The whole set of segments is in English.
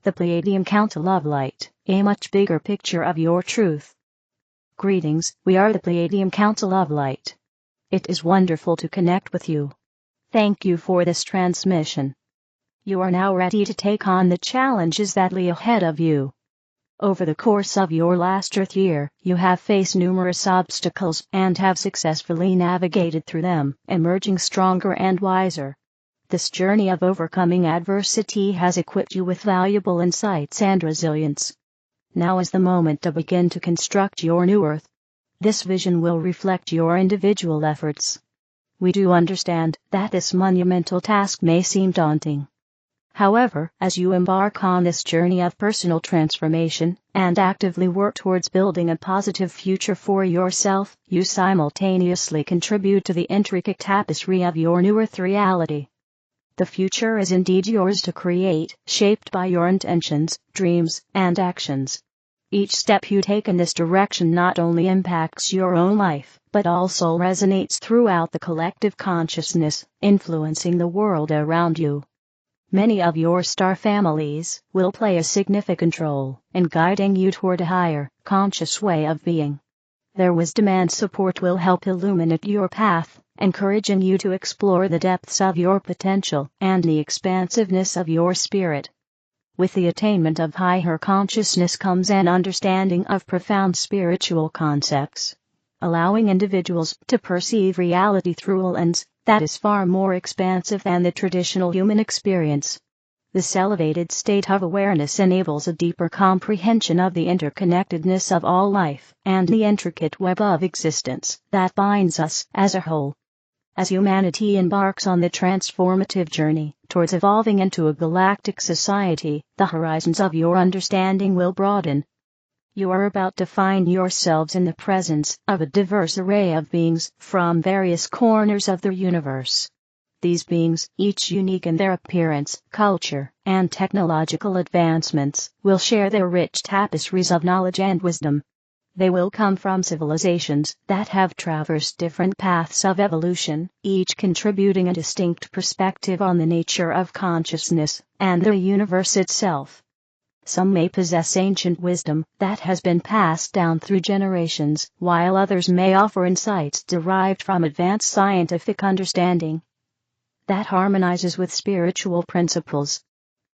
the Pleiadian Council of Light, a much bigger picture of your truth. Greetings, we are the Pleiadian Council of Light. It is wonderful to connect with you. Thank you for this transmission. You are now ready to take on the challenges that lie ahead of you. Over the course of your last Earth year, you have faced numerous obstacles and have successfully navigated through them, emerging stronger and wiser. This journey of overcoming adversity has equipped you with valuable insights and resilience. Now is the moment to begin to construct your new Earth. This vision will reflect your individual efforts. We do understand that this monumental task may seem daunting. However, as you embark on this journey of personal transformation and actively work towards building a positive future for yourself, you simultaneously contribute to the intricate tapestry of your new Earth reality. The future is indeed yours to create, shaped by your intentions, dreams, and actions. Each step you take in this direction not only impacts your own life, but also resonates throughout the collective consciousness, influencing the world around you. Many of your star families will play a significant role in guiding you toward a higher, conscious way of being. Their wisdom and support will help illuminate your path, encouraging you to explore the depths of your potential and the expansiveness of your spirit. With the attainment of higher consciousness comes an understanding of profound spiritual concepts, allowing individuals to perceive reality through a lens that is far more expansive than the traditional human experience. This elevated state of awareness enables a deeper comprehension of the interconnectedness of all life and the intricate web of existence that binds us as a whole. As humanity embarks on the transformative journey towards evolving into a galactic society, the horizons of your understanding will broaden. You are about to find yourselves in the presence of a diverse array of beings from various corners of the universe. These beings, each unique in their appearance, culture, and technological advancements, will share their rich tapestries of knowledge and wisdom. They will come from civilizations that have traversed different paths of evolution, each contributing a distinct perspective on the nature of consciousness and the universe itself. Some may possess ancient wisdom that has been passed down through generations, while others may offer insights derived from advanced scientific understanding that harmonizes with spiritual principles.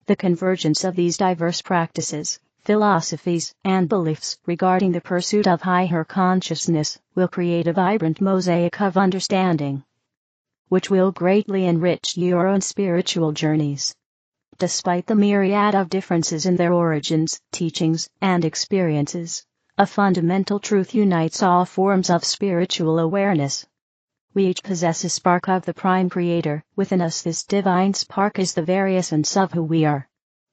The convergence of these diverse practices, philosophies, and beliefs regarding the pursuit of higher consciousness will create a vibrant mosaic of understanding, which will greatly enrich your own spiritual journeys. Despite the myriad of differences in their origins, teachings, and experiences, a fundamental truth unites all forms of spiritual awareness. We each possess a spark of the Prime Creator. Within us this divine spark is the very essence of who we are.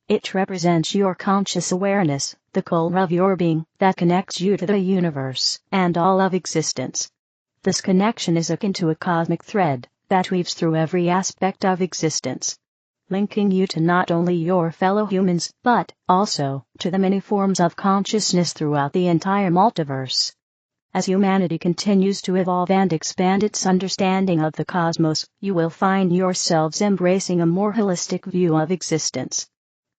It represents your conscious awareness, the core of your being, that connects you to the universe and all of existence. This connection is akin to a cosmic thread that weaves through every aspect of existence, linking you to not only your fellow humans, but also to the many forms of consciousness throughout the entire multiverse. As humanity continues to evolve and expand its understanding of the cosmos, you will find yourselves embracing a more holistic view of existence.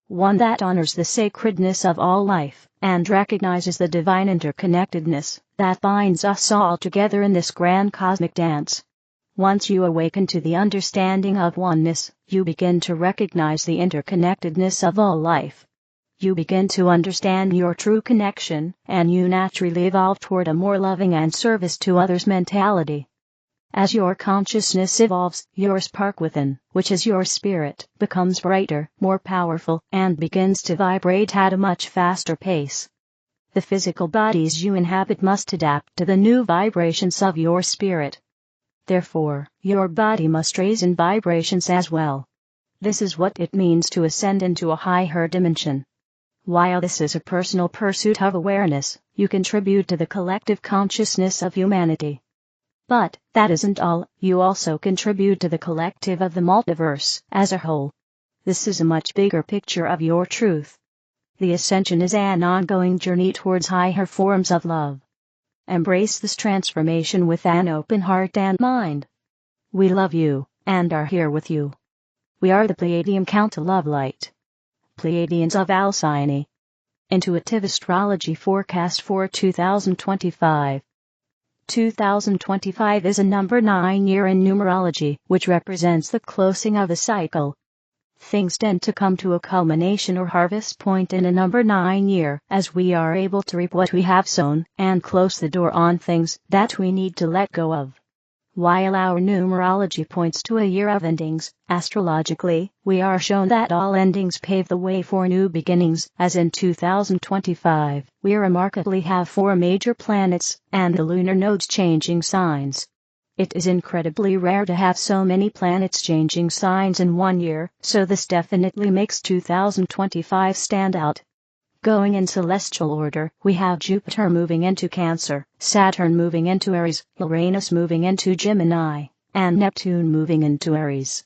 One that honors the sacredness of all life, and recognizes the divine interconnectedness that binds us all together in this grand cosmic dance. Once you awaken to the understanding of oneness, you begin to recognize the interconnectedness of all life. You begin to understand your true connection, and you naturally evolve toward a more loving and service to others mentality. As your consciousness evolves, your spark within, which is your spirit, becomes brighter, more powerful, and begins to vibrate at a much faster pace. The physical bodies you inhabit must adapt to the new vibrations of your spirit. Therefore, your body must raise in vibrations as well. This is what it means to ascend into a higher dimension. While this is a personal pursuit of awareness, you contribute to the collective consciousness of humanity. But that isn't all, you also contribute to the collective of the multiverse as a whole. This is a much bigger picture of your truth. The ascension is an ongoing journey towards higher forms of love. Embrace this transformation with an open heart and mind. We love you, and are here with you. We are the Pleiadian Council of Light. Pleiadians of Alcyone. Intuitive Astrology Forecast for 2025. 2025 is a number 9 year in numerology, which represents the closing of a cycle. Things tend to come to a culmination or harvest point in a number 9 year, as we are able to reap what we have sown, and close the door on things that we need to let go of. While our numerology points to a year of endings, astrologically, we are shown that all endings pave the way for new beginnings, as in 2025, we remarkably have 4 major planets, and the lunar nodes changing signs. It is incredibly rare to have so many planets changing signs in 1 year, so this definitely makes 2025 stand out. Going in celestial order, we have Jupiter moving into Cancer, Saturn moving into Aries, Uranus moving into Gemini, and Neptune moving into Aries.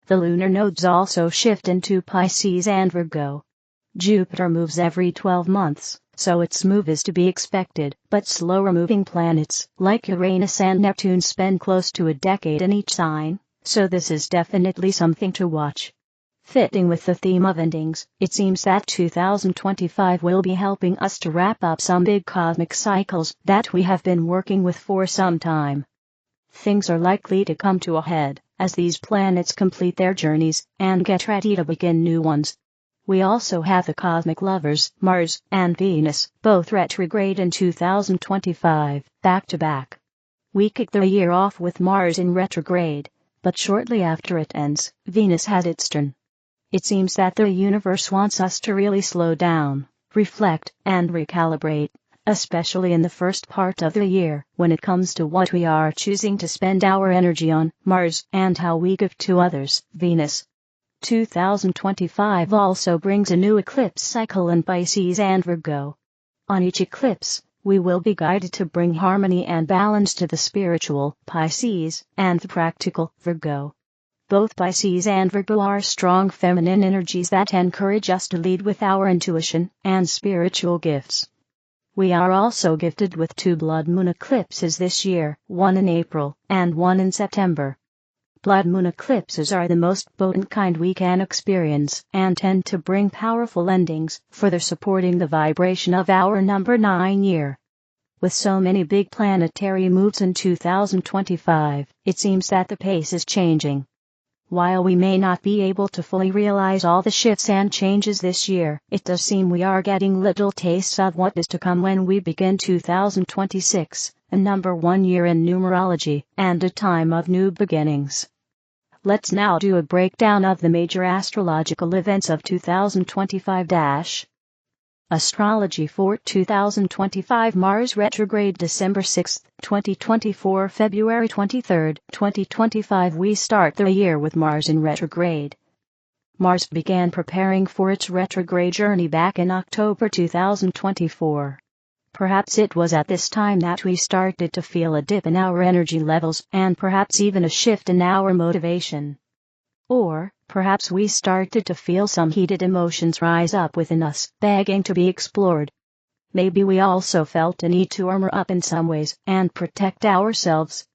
The lunar nodes also shift into Pisces and Virgo. Jupiter moves every 12 months, so its move is to be expected, but slower moving planets, like Uranus and Neptune, spend close to a decade in each sign, so this is definitely something to watch. Fitting with the theme of endings, it seems that 2025 will be helping us to wrap up some big cosmic cycles that we have been working with for some time. Things are likely to come to a head, as these planets complete their journeys, and get ready to begin new ones. We also have the cosmic lovers, Mars and Venus, both retrograde in 2025, back to back. We kick the year off with Mars in retrograde, but shortly after it ends, Venus has its turn. It seems that the universe wants us to really slow down, reflect, and recalibrate, especially in the first part of the year, when it comes to what we are choosing to spend our energy on, Mars, and how we give to others, Venus. 2025 also brings a new eclipse cycle in Pisces and Virgo. On each eclipse, we will be guided to bring harmony and balance to the spiritual, Pisces, and the practical, Virgo. Both Pisces and Virgo are strong feminine energies that encourage us to lead with our intuition and spiritual gifts. We are also gifted with 2 blood moon eclipses this year, one in April and one in September. Blood moon eclipses are the most potent kind we can experience and tend to bring powerful endings, further supporting the vibration of our number 9 year. With so many big planetary moves in 2025, it seems that the pace is changing. While we may not be able to fully realize all the shifts and changes this year, it does seem we are getting little tastes of what is to come when we begin 2026, a number 1 year in numerology, and a time of new beginnings. Let's now do a breakdown of the major astrological events of 2025. Astrology for 2025. Mars retrograde December 6, 2024, February 23, 2025. We start the year with Mars in retrograde. Mars began preparing for its retrograde journey back in October 2024. Perhaps it was at this time that we started to feel a dip in our energy levels, and perhaps even a shift in our motivation. Or, perhaps we started to feel some heated emotions rise up within us, begging to be explored. Maybe we also felt a need to armor up in some ways and protect ourselves.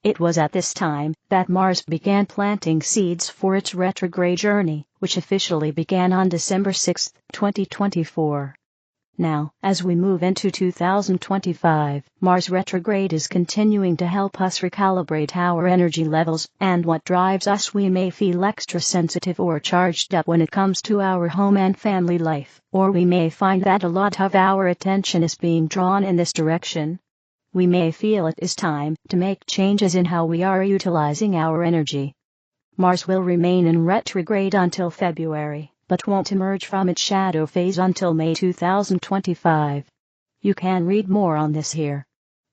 It was at this time that Mars began planting seeds for its retrograde journey, which officially began on December 6, 2024. Now, as we move into 2025, Mars retrograde is continuing to help us recalibrate our energy levels and what drives us. We may feel extra sensitive or charged up when it comes to our home and family life, or we may find that a lot of our attention is being drawn in this direction. We may feel it is time to make changes in how we are utilizing our energy. Mars will remain in retrograde until February, but won't emerge from its shadow phase until May 2025. You can read more on this here.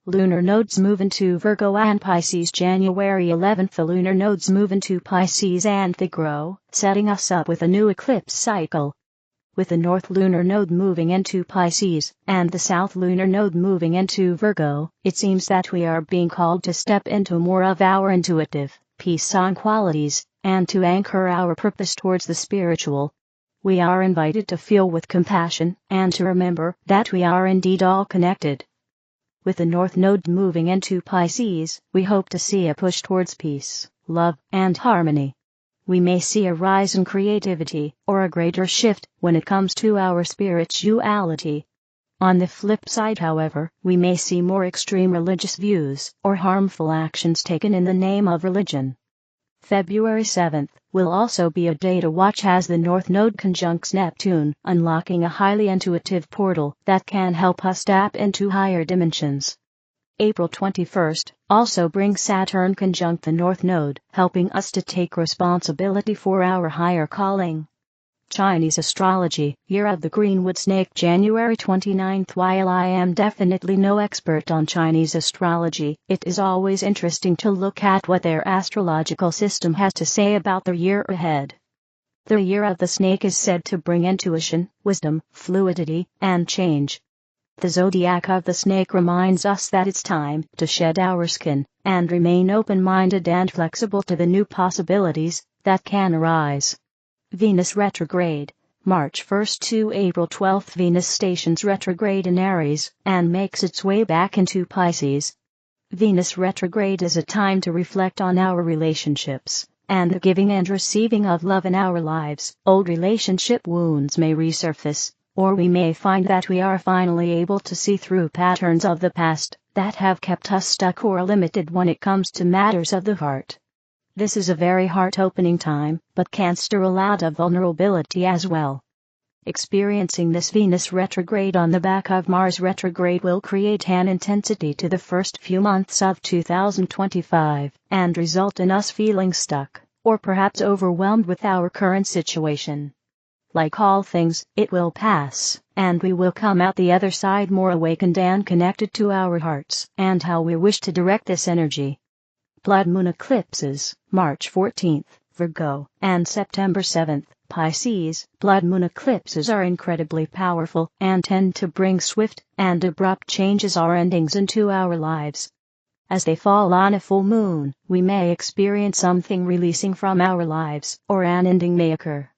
Lunar nodes move into Virgo and Pisces January 11th. The lunar nodes move into Pisces and Virgo, setting us up with a new eclipse cycle. With the North lunar node moving into Pisces, and the South lunar node moving into Virgo, it seems that we are being called to step into more of our intuitive, peace-on qualities, and to anchor our purpose towards the spiritual. We are invited to feel with compassion, and to remember that we are indeed all connected. With the North node moving into Pisces, we hope to see a push towards peace, love, and harmony. we may see a rise in creativity or a greater shift when it comes to our spirituality. On the flip side, however, we may see more extreme religious views or harmful actions taken in the name of religion. February 7th will also be a day to watch as the North Node conjuncts Neptune, unlocking a highly intuitive portal that can help us tap into higher dimensions. April 21st also brings Saturn conjunct the North Node, helping us to take responsibility for our higher calling. Chinese astrology, Year of the Greenwood Snake, January 29th. While I am definitely no expert on Chinese astrology, it is always interesting to look at what their astrological system has to say about the year ahead. The Year of the Snake is said to bring intuition, wisdom, fluidity, and change. The zodiac of the snake reminds us that it's time to shed our skin and remain open-minded and flexible to the new possibilities that can arise. Venus retrograde, March 1st to April 12th. Venus stations retrograde in Aries and makes its way back into Pisces. Venus retrograde is a time to reflect on our relationships and the giving and receiving of love in our lives. Old relationship wounds may resurface, or we may find that we are finally able to see through patterns of the past that have kept us stuck or limited when it comes to matters of the heart. This is a very heart-opening time, but can stir a lot of vulnerability as well. Experiencing this Venus retrograde on the back of Mars retrograde will create an intensity to the first few months of 2025, and result in us feeling stuck, or perhaps overwhelmed with our current situation. Like all things, it will pass, and we will come out the other side more awakened and connected to our hearts and how we wish to direct this energy. Blood moon eclipses, March 14th, Virgo, and September 7th, Pisces. Blood moon eclipses are incredibly powerful and tend to bring swift and abrupt changes or endings into our lives. As they fall on a full moon, we may experience something releasing from our lives, or an ending may occur.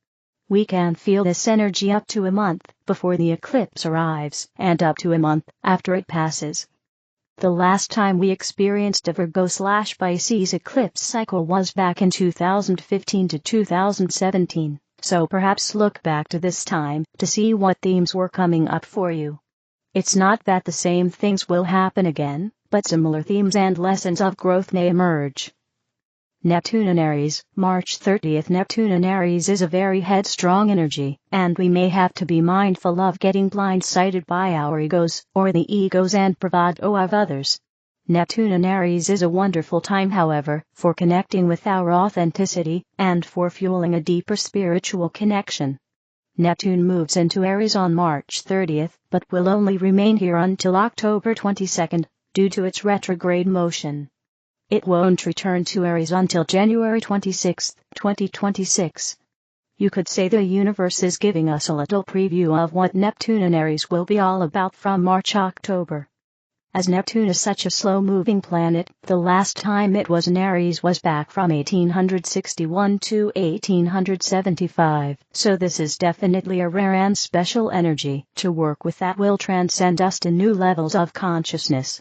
We can feel this energy up to a month before the eclipse arrives, and up to a month after it passes. The last time we experienced a Virgo/Pisces eclipse cycle was back in 2015 to 2017, so perhaps look back to this time to see what themes were coming up for you. It's not that the same things will happen again, but similar themes and lessons of growth may emerge. Neptune in Aries, March 30th. Neptune in Aries is a very headstrong energy, and we may have to be mindful of getting blindsided by our egos, or the egos and bravado of others. Neptune in Aries is a wonderful time, however, for connecting with our authenticity, and for fueling a deeper spiritual connection. Neptune moves into Aries on March 30th, but will only remain here until October 22nd, due to its retrograde motion. It won't return to Aries until January 26, 2026. You could say the universe is giving us a little preview of what Neptune in Aries will be all about from March-October. As Neptune is such a slow-moving planet, the last time it was in Aries was back from 1861 to 1875, so this is definitely a rare and special energy to work with that will transcend us to new levels of consciousness.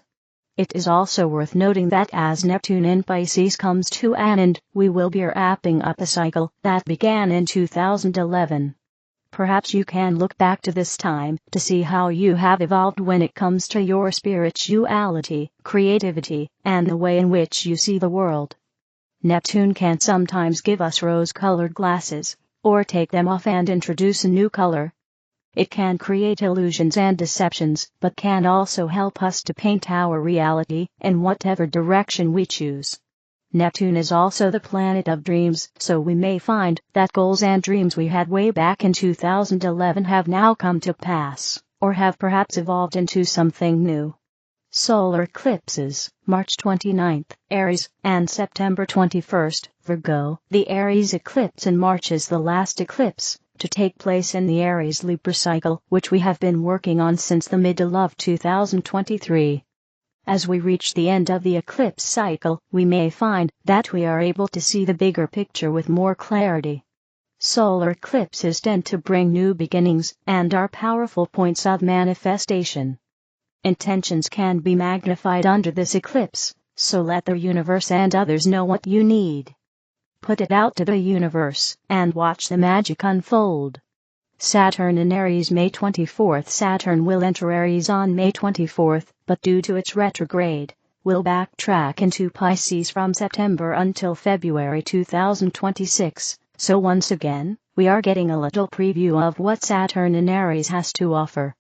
It is also worth noting that as Neptune in Pisces comes to an end, we will be wrapping up a cycle that began in 2011. Perhaps you can look back to this time to see how you have evolved when it comes to your spirituality, creativity, and the way in which you see the world. Neptune can sometimes give us rose-colored glasses, or take them off and introduce a new color. It can create illusions and deceptions, but can also help us to paint our reality in whatever direction we choose. Neptune is also the planet of dreams, so we may find that goals and dreams we had way back in 2011 have now come to pass, or have perhaps evolved into something new. Solar eclipses, March 29th, Aries, and September 21st, Virgo. The Aries eclipse in March is the last eclipse to take place in the Aries-Libra cycle, which we have been working on since the middle of 2023. As we reach the end of the eclipse cycle, we may find that we are able to see the bigger picture with more clarity. Solar eclipses tend to bring new beginnings and are powerful points of manifestation. Intentions can be magnified under this eclipse, so let the universe and others know what you need. Put it out to the universe and watch the magic unfold. Saturn in Aries May 24th. Saturn will enter Aries on May 24th, but due to its retrograde, will backtrack into Pisces from September until February 2026. So once again, we are getting a little preview of what Saturn in Aries has to offer.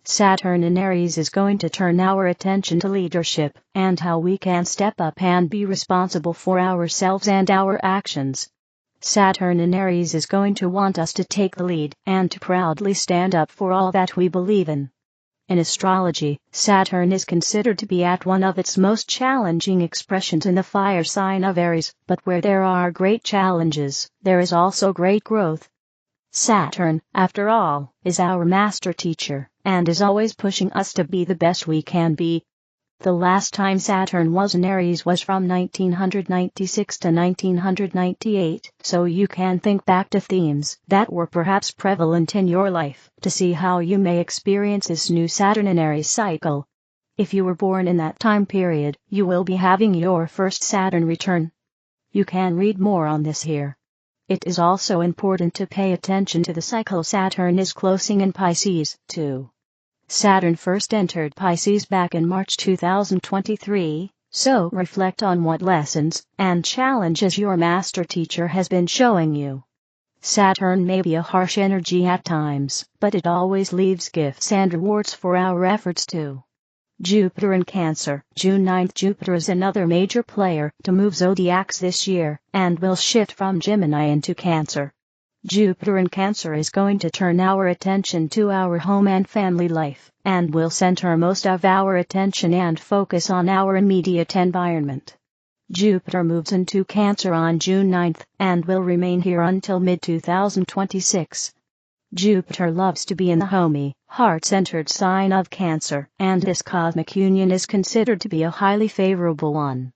Saturn in Aries is going to turn our attention to leadership and how we can step up and be responsible for ourselves and our actions. Saturn in Aries is going to want us to take the lead and to proudly stand up for all that we believe in. In astrology, Saturn is considered to be at one of its most challenging expressions in the fire sign of Aries, but where there are great challenges, there is also great growth. Saturn, after all, is our master teacher, and is always pushing us to be the best we can be. The last time Saturn was in Aries was from 1996 to 1998, so you can think back to themes that were perhaps prevalent in your life to see how you may experience this new Saturn in Aries cycle. If you were born in that time period, you will be having your first Saturn return. You can read more on this here. It is also important to pay attention to the cycle Saturn is closing in Pisces, too. Saturn first entered Pisces back in March 2023, so reflect on what lessons and challenges your master teacher has been showing you. Saturn may be a harsh energy at times, but it always leaves gifts and rewards for our efforts too. Jupiter in Cancer, June 9th. Jupiter is another major player to move zodiacs this year, and will shift from Gemini into Cancer. Jupiter in Cancer is going to turn our attention to our home and family life, and will center most of our attention and focus on our immediate environment. Jupiter moves into Cancer on June 9th, and will remain here until mid-2026. Jupiter loves to be in the homey, heart-centered sign of Cancer, and this cosmic union is considered to be a highly favorable one.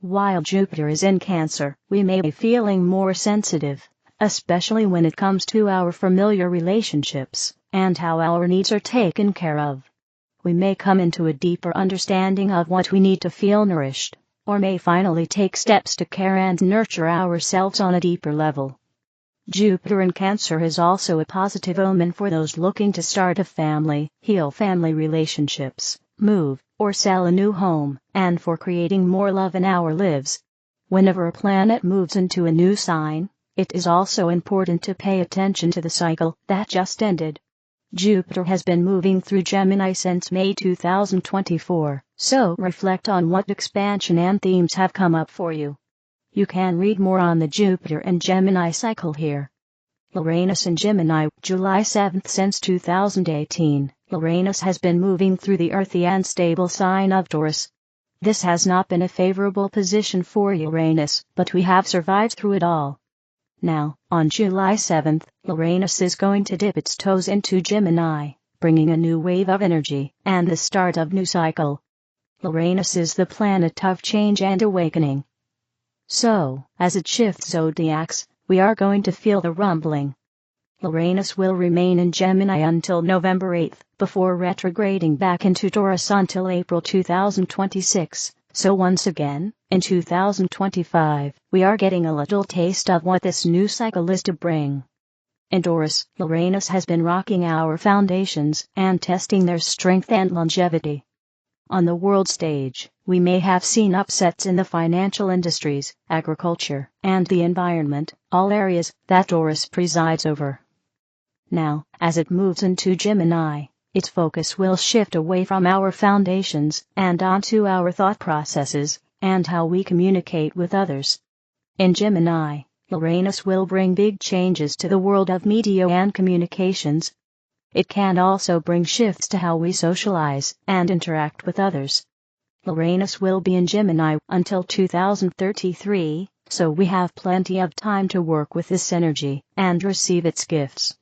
While Jupiter is in Cancer, we may be feeling more sensitive, especially when it comes to our familiar relationships, and how our needs are taken care of. We may come into a deeper understanding of what we need to feel nourished, or may finally take steps to care and nurture ourselves on a deeper level. Jupiter in Cancer is also a positive omen for those looking to start a family, heal family relationships, move, or sell a new home, and for creating more love in our lives. Whenever a planet moves into a new sign, it is also important to pay attention to the cycle that just ended. Jupiter has been moving through Gemini since May 2024, so reflect on what expansion and themes have come up for you. You can read more on the Jupiter and Gemini cycle here. Uranus in Gemini, July 7th. Since 2018, Uranus has been moving through the earthy and stable sign of Taurus. This has not been a favorable position for Uranus, but we have survived through it all. Now, on July 7th, Uranus is going to dip its toes into Gemini, bringing a new wave of energy and the start of new cycle. Uranus is the planet of change and awakening. So, as it shifts zodiacs, we are going to feel the rumbling. Uranus will remain in Gemini until November 8th, before retrograding back into Taurus until April 2026. So once again, in 2025, we are getting a little taste of what this new cycle is to bring. In Taurus, Uranus has been rocking our foundations and testing their strength and longevity. On the world stage, we may have seen upsets in the financial industries, agriculture, and the environment, all areas that Taurus presides over. Now, as it moves into Gemini, its focus will shift away from our foundations and onto our thought processes and how we communicate with others. In Gemini, Uranus will bring big changes to the world of media and communications. It can also bring shifts to how we socialize and interact with others. Uranus will be in Gemini until 2033, so we have plenty of time to work with this energy and receive its gifts.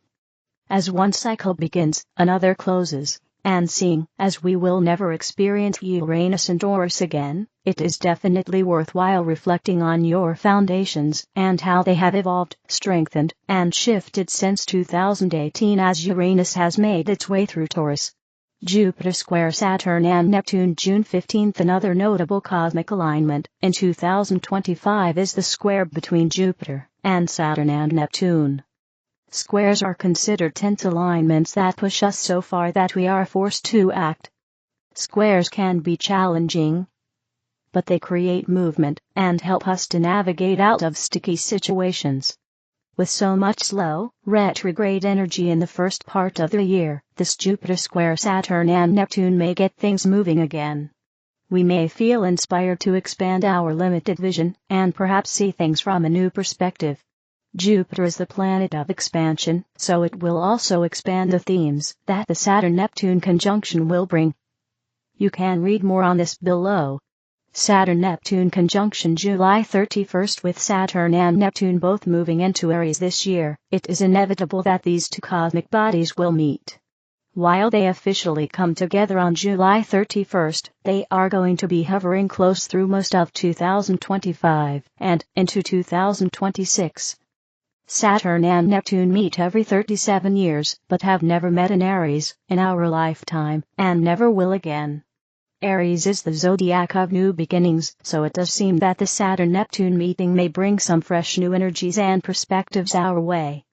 As one cycle begins, another closes, and seeing as we will never experience Uranus and Taurus again, it is definitely worthwhile reflecting on your foundations and how they have evolved, strengthened, and shifted since 2018 as Uranus has made its way through Taurus. Jupiter square Saturn and Neptune June 15th. Another notable cosmic alignment in 2025 is the square between Jupiter and Saturn and Neptune. Squares are considered tense alignments that push us so far that we are forced to act. Squares can be challenging, but they create movement and help us to navigate out of sticky situations. With so much slow, retrograde energy in the first part of the year, this Jupiter square Saturn and Neptune may get things moving again. We may feel inspired to expand our limited vision and perhaps see things from a new perspective. Jupiter is the planet of expansion, so it will also expand the themes that the Saturn-Neptune conjunction will bring. You can read more on this below. Saturn-Neptune conjunction July 31st. With Saturn and Neptune both moving into Aries this year, it is inevitable that these two cosmic bodies will meet. While they officially come together on July 31st, they are going to be hovering close through most of 2025 and into 2026. Saturn and Neptune meet every 37 years, but have never met in Aries in our lifetime, and never will again. Aries is the zodiac of new beginnings, so it does seem that the Saturn-Neptune meeting may bring some fresh new energies and perspectives our way.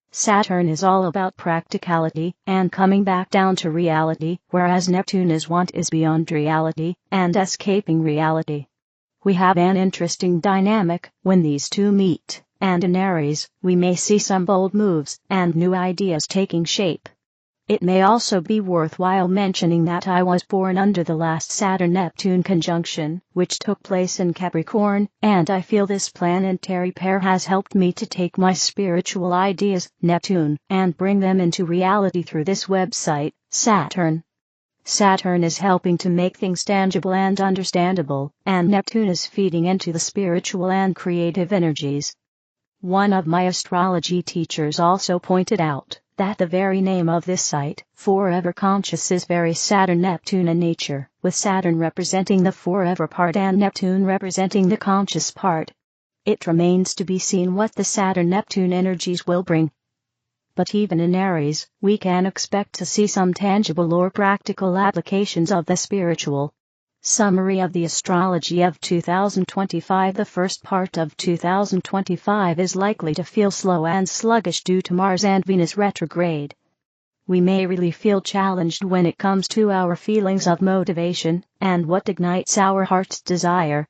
Saturn is all about practicality and coming back down to reality, whereas Neptune is what is beyond reality and escaping reality. We have an interesting dynamic when these two meet, and in Aries, we may see some bold moves and new ideas taking shape. It may also be worthwhile mentioning that I was born under the last Saturn-Neptune conjunction, which took place in Capricorn, and I feel this planetary pair has helped me to take my spiritual ideas, Neptune, and bring them into reality through this website, Saturn. Saturn is helping to make things tangible and understandable, and Neptune is feeding into the spiritual and creative energies. One of my astrology teachers also pointed out that the very name of this site, Forever Conscious, is very Saturn-Neptune in nature, with Saturn representing the forever part and Neptune representing the conscious part. It remains to be seen what the Saturn-Neptune energies will bring. But even in Aries, we can expect to see some tangible or practical applications of the spiritual. Summary of the astrology of 2025. The first part of 2025 is likely to feel slow and sluggish due to Mars and Venus retrograde. We may really feel challenged when it comes to our feelings of motivation and what ignites our heart's desire.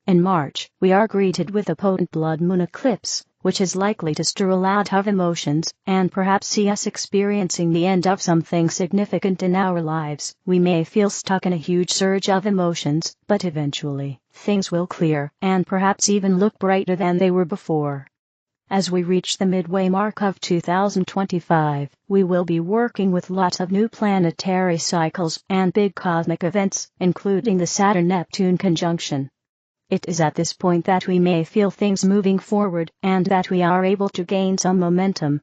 In March, we are greeted with a potent blood moon eclipse, which is likely to stir a lot of emotions, and perhaps see us experiencing the end of something significant in our lives. We may feel stuck in a huge surge of emotions, but eventually, things will clear, and perhaps even look brighter than they were before. As we reach the midway mark of 2025, we will be working with lots of new planetary cycles and big cosmic events, including the Saturn-Neptune conjunction. It is at this point that we may feel things moving forward and that we are able to gain some momentum.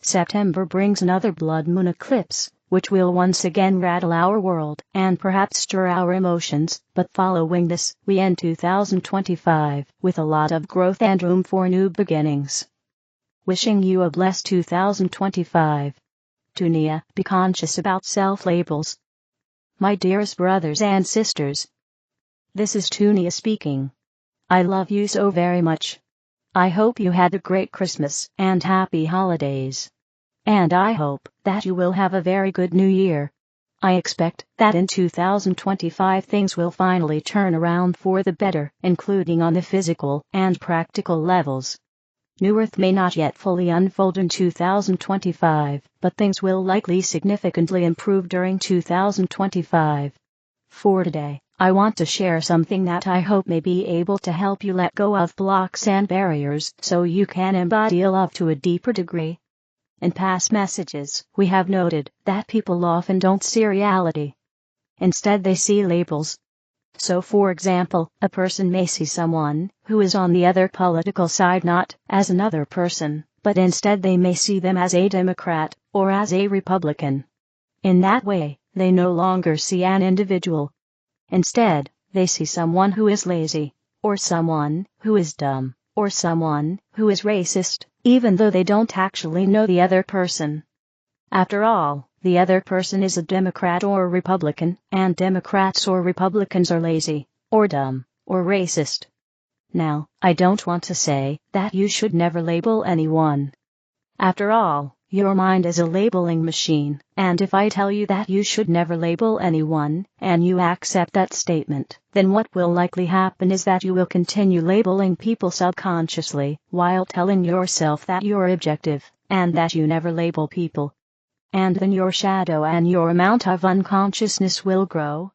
September brings another blood moon eclipse, which will once again rattle our world and perhaps stir our emotions, but following this, we end 2025 with a lot of growth and room for new beginnings. Wishing you a blessed 2025. Tunia, be conscious about self-labels. My dearest brothers and sisters, this is Tunia speaking. I love you so very much. I hope you had a great Christmas and happy holidays. And I hope that you will have a very good new year. I expect that in 2025 things will finally turn around for the better, including on the physical and practical levels. New Earth may not yet fully unfold in 2025, but things will likely significantly improve during 2025. For today, I want to share something that I hope may be able to help you let go of blocks and barriers so you can embody love to a deeper degree. In past messages, we have noted that people often don't see reality. Instead, they see labels. So, for example, a person may see someone who is on the other political side not as another person, but instead they may see them as a Democrat or as a Republican. In that way, they no longer see an individual. Instead, they see someone who is lazy, or someone who is dumb, or someone who is racist, even though they don't actually know the other person. After all, the other person is a Democrat or a Republican, and Democrats or Republicans are lazy, or dumb, or racist. Now, I don't want to say that you should never label anyone. After all, your mind is a labeling machine, and if I tell you that you should never label anyone, and you accept that statement, then what will likely happen is that you will continue labeling people subconsciously, while telling yourself that you're objective, and that you never label people. And then your shadow and your amount of unconsciousness will grow.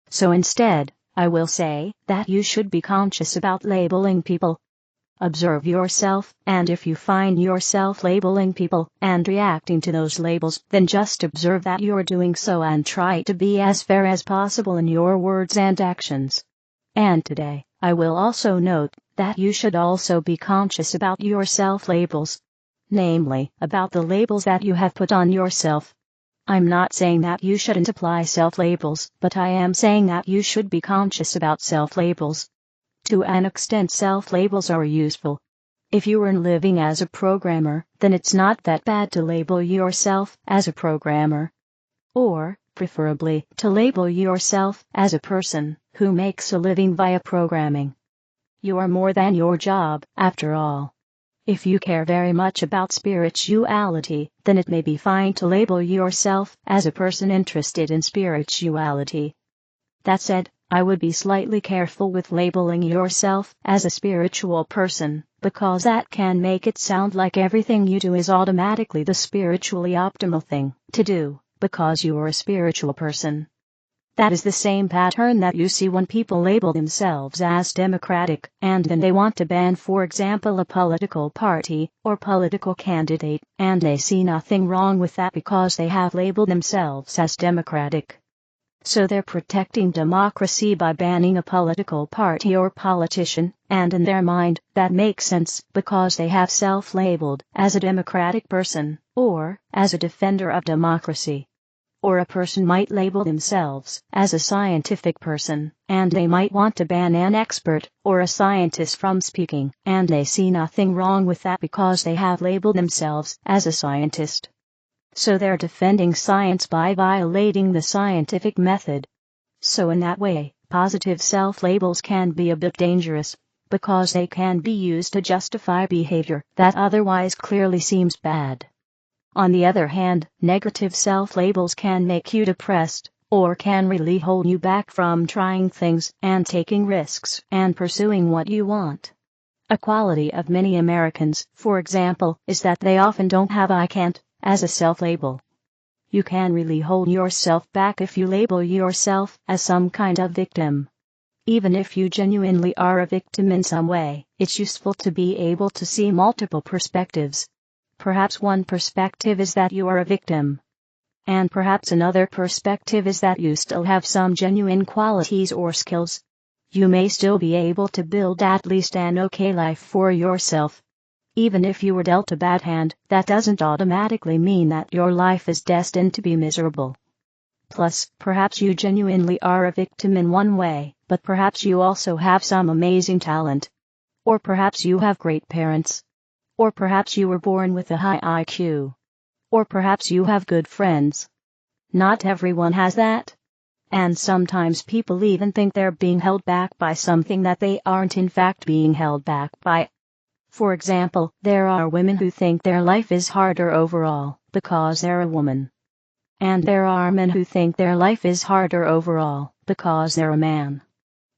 So instead, I will say that you should be conscious about labeling people. Observe yourself, and if you find yourself labeling people and reacting to those labels, then just observe that you're doing so and try to be as fair as possible in your words and actions. And today, I will also note that you should also be conscious about your self-labels. Namely, about the labels that you have put on yourself. I'm not saying that you shouldn't apply self-labels, but I am saying that you should be conscious about self-labels. To an extent, self-labels are useful. If you are living as a programmer, then it's not that bad to label yourself as a programmer. Or, preferably, to label yourself as a person who makes a living via programming. You are more than your job, after all. If you care very much about spirituality, then it may be fine to label yourself as a person interested in spirituality. That said, I would be slightly careful with labeling yourself as a spiritual person, because that can make it sound like everything you do is automatically the spiritually optimal thing to do, because you are a spiritual person. That is the same pattern that you see when people label themselves as democratic, and then they want to ban, for example, a political party or political candidate, and they see nothing wrong with that because they have labeled themselves as democratic. So they're protecting democracy by banning a political party or politician, and in their mind, that makes sense because they have self-labeled as a democratic person, or as a defender of democracy. Or a person might label themselves as a scientific person, and they might want to ban an expert or a scientist from speaking, and they see nothing wrong with that because they have labeled themselves as a scientist. So they're defending science by violating the scientific method. So in that way, positive self-labels can be a bit dangerous, because they can be used to justify behavior that otherwise clearly seems bad. On the other hand, negative self-labels can make you depressed, or can really hold you back from trying things and taking risks and pursuing what you want. A quality of many Americans, for example, is that they often don't have "I can't" as a self-label. You can really hold yourself back if you label yourself as some kind of victim. Even if you genuinely are a victim in some way, it's useful to be able to see multiple perspectives. Perhaps one perspective is that you are a victim. And perhaps another perspective is that you still have some genuine qualities or skills. You may still be able to build at least an okay life for yourself. Even if you were dealt a bad hand, that doesn't automatically mean that your life is destined to be miserable. Plus, perhaps you genuinely are a victim in one way, but perhaps you also have some amazing talent. Or perhaps you have great parents. Or perhaps you were born with a high IQ. Or perhaps you have good friends. Not everyone has that. And sometimes people even think they're being held back by something that they aren't in fact being held back by. For example, there are women who think their life is harder overall because they're a woman. And there are men who think their life is harder overall because they're a man.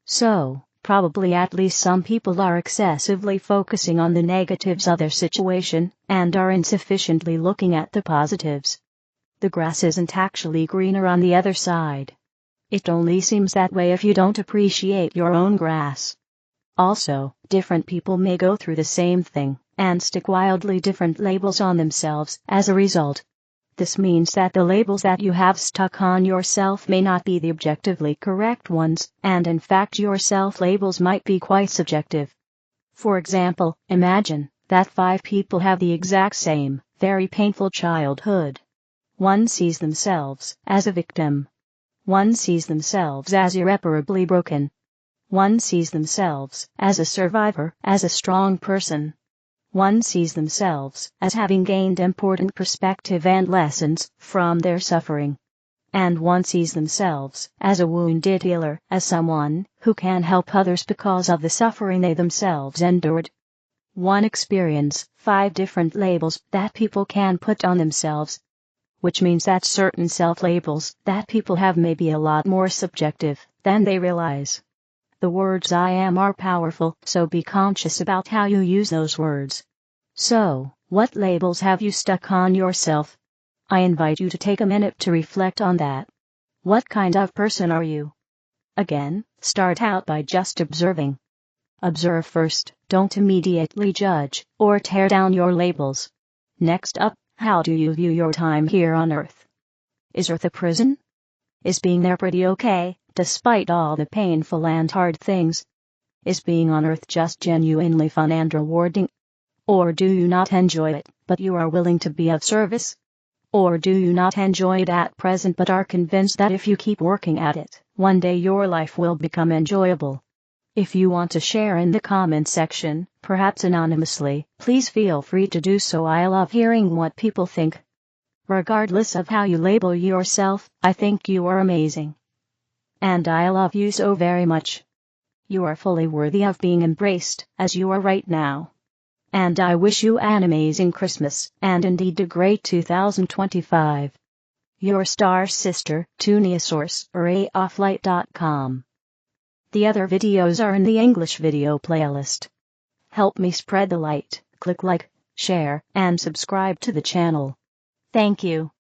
So, probably at least some people are excessively focusing on the negatives of their situation, and are insufficiently looking at the positives. The grass isn't actually greener on the other side. It only seems that way if you don't appreciate your own grass. Also, different people may go through the same thing, and stick wildly different labels on themselves as a result. This means that the labels that you have stuck on yourself may not be the objectively correct ones, and in fact your self-labels might be quite subjective. For example, imagine that 5 people have the exact same, very painful childhood. One sees themselves as a victim. One sees themselves as irreparably broken. One sees themselves as a survivor, as a strong person. One sees themselves as having gained important perspective and lessons from their suffering. And one sees themselves as a wounded healer, as someone who can help others because of the suffering they themselves endured. One experience 5 different labels that people can put on themselves, which means that certain self-labels that people have may be a lot more subjective than they realize. The words I am are powerful, so be conscious about how you use those words. So, what labels have you stuck on yourself? I invite you to take a minute to reflect on that. What kind of person are you? Again, start out by just observing. Observe first, don't immediately judge or tear down your labels. Next up, how do you view your time here on Earth? Is Earth a prison? Is being there pretty okay, despite all the painful and hard things? Is being on Earth just genuinely fun and rewarding? Or do you not enjoy it, but you are willing to be of service? Or do you not enjoy it at present but are convinced that if you keep working at it, one day your life will become enjoyable? If you want to share in the comment section, perhaps anonymously, please feel free to do so. I love hearing what people think. Regardless of how you label yourself, I think you are amazing. And I love you so very much. You are fully worthy of being embraced, as you are right now. And I wish you an amazing Christmas, and indeed a great 2025. Your star sister, Tunia, source, rayofflight.com. The other videos are in the English video playlist. Help me spread the light, click like, share, and subscribe to the channel. Thank you.